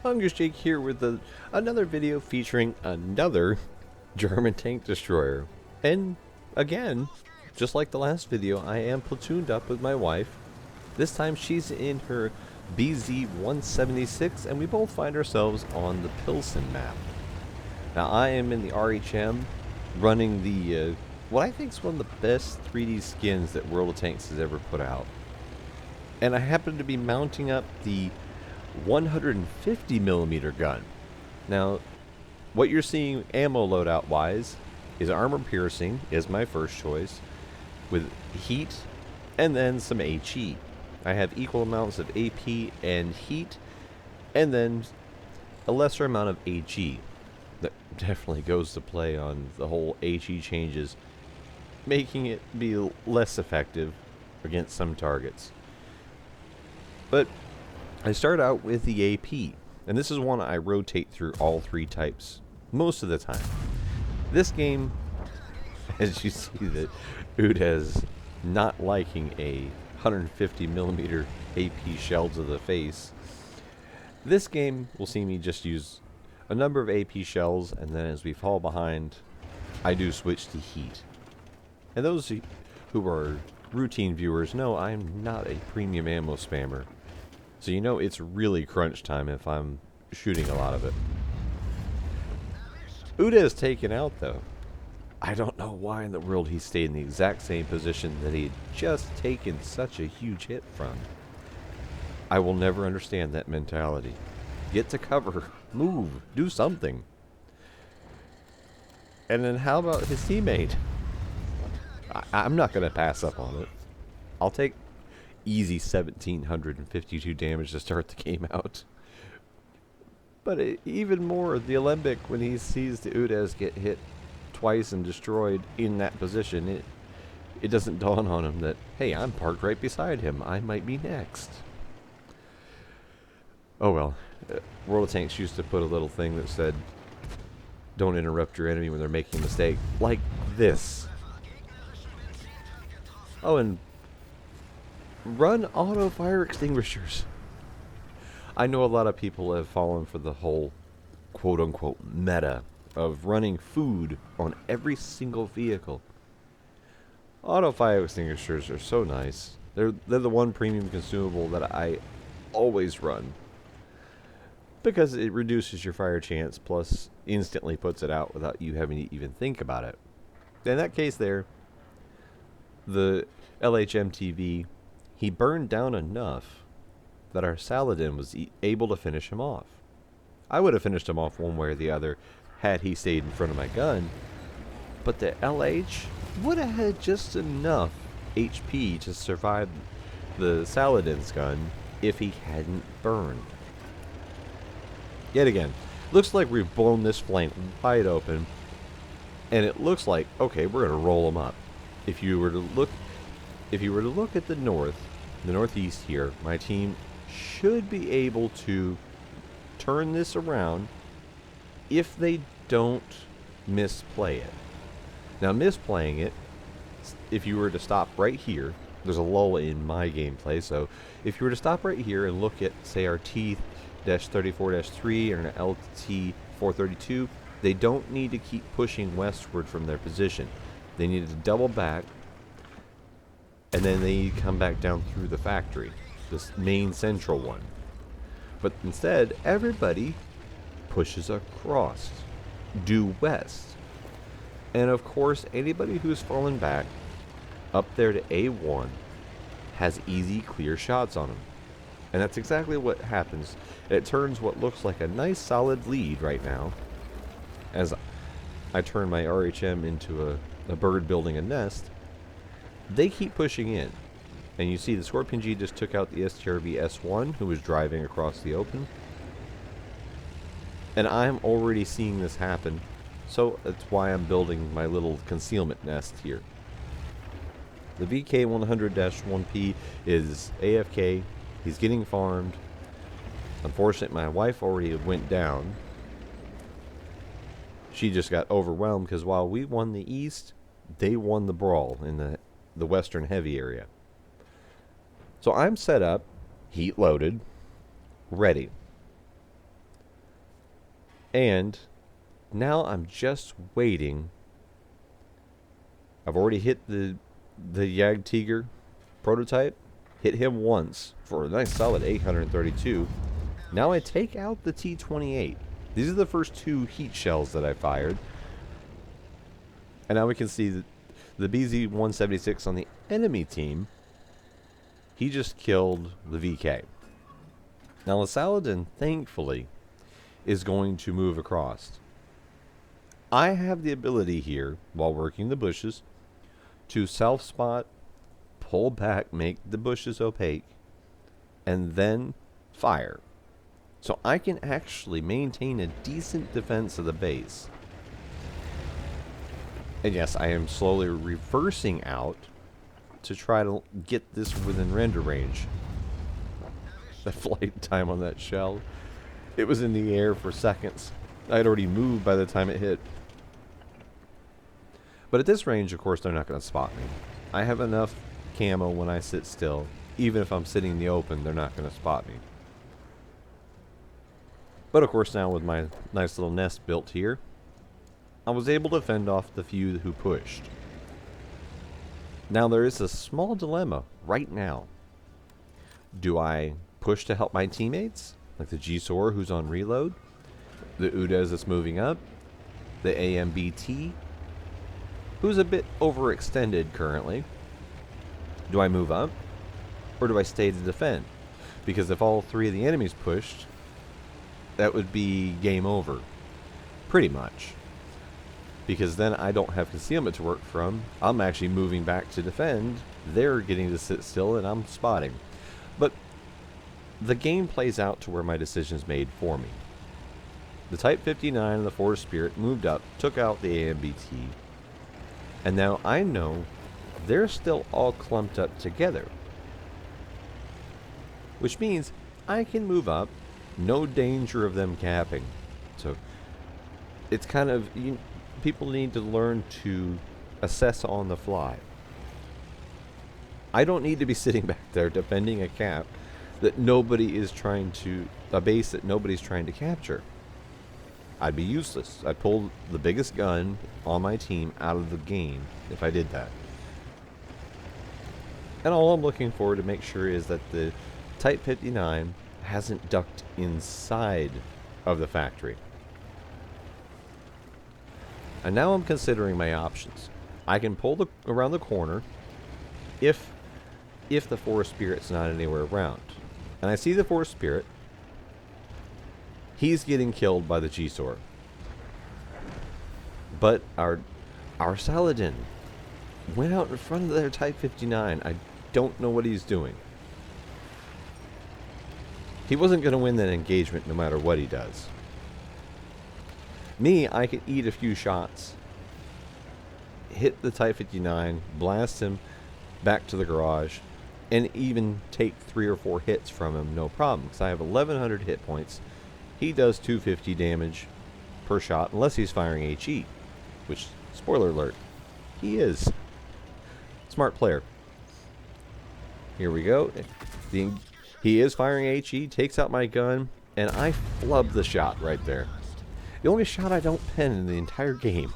Hunger Jake here with another video featuring another German tank destroyer. And again, just like the last video, I am platooned up with my wife. This time she's in her BZ-176 and we both find ourselves on the Pilsen map. Now I am in the RHM running the what I think is one of the best 3D skins that World of Tanks has ever put out. And I happen to be mounting up the 150mm gun. Now, what you're seeing ammo loadout wise is armor piercing is my first choice with heat and then some HE. I have equal amounts of AP and heat and then a lesser amount of HE. That definitely goes to play on the whole HE changes, making it be less effective against some targets. But I start out with the AP, and this is one I rotate through all three types most of the time. This game, as you see that Udez not liking a 150mm AP shell to the face, this game will see me just use a number of AP shells, and then as we fall behind, I do switch to heat. And those who are routine viewers know I'm not a premium ammo spammer. So you know it's really crunch time if I'm shooting a lot of it. Uda is taken out though. I don't know why in the world he stayed in the exact same position that he had just taken such a huge hit from. I will never understand that mentality. Get to cover, move, do something. And then how about his teammate? I'm not going to pass up on it. I'll take easy 1752 damage to start the game out. But even more, the Alembic, when he sees the Udez get hit twice and destroyed in that position, it doesn't dawn on him that, hey, I'm parked right beside him. I might be next. Oh well. World of Tanks used to put a little thing that said, don't interrupt your enemy when they're making a mistake. Like this. Oh, and run auto fire extinguishers. I know a lot of people have fallen for the whole quote-unquote meta of running food on every single vehicle. Auto fire extinguishers are so nice. They're the one premium consumable that I always run because it reduces your fire chance plus instantly puts it out without you having to even think about it. In that case there, the LHMTV, he burned down enough that our Saladin was able to finish him off. I would have finished him off one way or the other had he stayed in front of my gun, but the LH would have had just enough HP to survive the Saladin's gun if he hadn't burned. Yet again, looks like we've blown this flank wide open, and it looks like, okay, we're going to roll them up. If you were to look at the northeast here, my team should be able to turn this around if they don't misplay it. Now, misplaying it, if you were to stop right here, there's a lull in my gameplay, so if you were to stop right here and look at, say, our T-34-3 and our LT-432, they don't need to keep pushing westward from their position. They need to double back, and then they come back down through the factory, this main central one. But instead, everybody pushes across, due west. And of course, anybody who's fallen back up there to A1 has easy, clear shots on them. And that's exactly what happens. It turns what looks like a nice, solid lead right now as I turn my RHM into a bird building a nest. They keep pushing in. And you see the Scorpion G just took out the STRV S1 who was driving across the open. And I'm already seeing this happen. So that's why I'm building my little concealment nest here. The VK100-1P is AFK. He's getting farmed. Unfortunately, my wife already went down. She just got overwhelmed because while we won the east, they won the brawl in the western heavy area. So I'm set up, heat loaded, ready. And now I'm just waiting. I've already hit the Yag Tiger prototype. Hit him once for a nice solid 832. Now I take out the T-28. These are the first two heat shells that I fired. And now we can see that the BZ-176 on the enemy team, he just killed the VK. Now the Saladin, thankfully, is going to move across. I have the ability here, while working the bushes, to self-spot, pull back, make the bushes opaque, and then fire. So I can actually maintain a decent defense of the base. And yes, I am slowly reversing out to try to get this within render range. The flight time on that shell, it was in the air for seconds. I'd already moved by the time it hit. But at this range, of course, they're not going to spot me. I have enough camo when I sit still. Even if I'm sitting in the open, they're not going to spot me. But of course, now with my nice little nest built here, I was able to fend off the few who pushed. Now there is a small dilemma right now. Do I push to help my teammates, like the G-Sor who's on reload, the Udez that's moving up, the AMBT who's a bit overextended currently? Do I move up, or do I stay to defend? Because if all three of the enemies pushed, that would be game over, pretty much. Because then I don't have concealment to work from. I'm actually moving back to defend. They're getting to sit still, and I'm spotting. But the game plays out to where my decision is made for me. The Type 59 and the Forest Spirit moved up, took out the AMBT, and now I know they're still all clumped up together. Which means I can move up, no danger of them capping. So it's kind of, people need to learn to assess on the fly. I don't need to be sitting back there defending a cap that nobody is trying to, a base that nobody's trying to capture. I'd be useless. I'd pull the biggest gun on my team out of the game if I did that. And all I'm looking for to make sure is that the Type 59 hasn't ducked inside of the factory. And now I'm considering my options. I can pull around the corner if the Forest Spirit's not anywhere around. And I see the Forest Spirit. He's getting killed by the G-Sor. But our Saladin went out in front of their Type 59. I don't know what he's doing. He wasn't going to win that engagement no matter what he does. Me, I could eat a few shots, hit the Type 59, blast him back to the garage, and even take 3 or 4 hits from him, no problem. Because I have 1,100 hit points. He does 250 damage per shot, unless he's firing HE. Which, spoiler alert, he is. Smart player. Here we go. He is firing HE, takes out my gun, and I flub the shot right there. The only shot I don't pen in the entire game.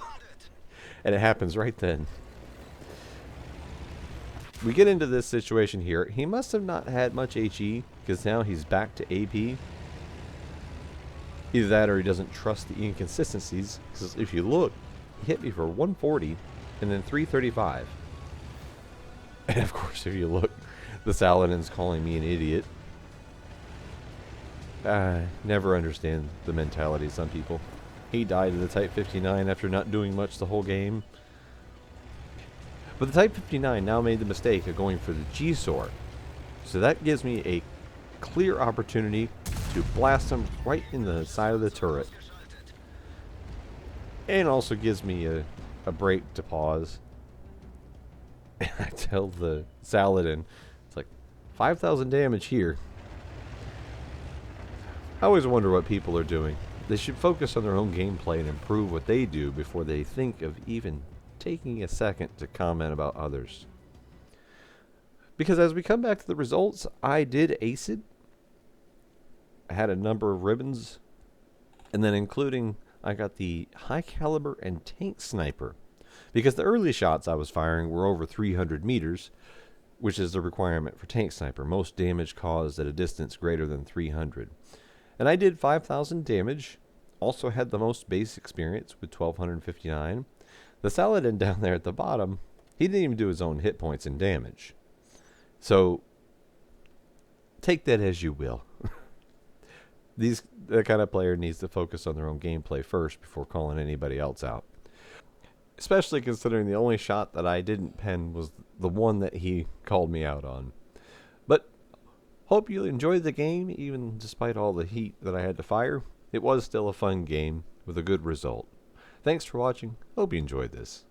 And it happens right then. We get into this situation here. He must have not had much HE, because now he's back to AP. Either that or he doesn't trust the inconsistencies, because if you look, he hit me for 140 and then 335. And of course, if you look, the Saladin's calling me an idiot. Never understand the mentality of some people. He died to the Type 59 after not doing much the whole game. But the Type 59 now made the mistake of going for the G-Sor. So that gives me a clear opportunity to blast him right in the side of the turret. And also gives me a break to pause. And I tell the Saladin, it's like 5,000 damage here. I always wonder what people are doing. They should focus on their own gameplay and improve what they do before they think of even taking a second to comment about others. Because as we come back to the results, I did ace it. I had a number of ribbons And then including, I got the high caliber and tank sniper. Because the early shots I was firing were over 300 meters, which is the requirement for tank sniper. Most damage caused at a distance greater than 300. And I did 5,000 damage. Also had the most base experience with 1,259. The Saladin down there at the bottom, he didn't even do his own hit points and damage. So, take that as you will. The kind of player needs to focus on their own gameplay first before calling anybody else out. Especially considering the only shot that I didn't pen was the one that he called me out on. But hope you enjoyed the game, even despite all the heat that I had to fire. It was still a fun game with a good result. Thanks for watching. Hope you enjoyed this.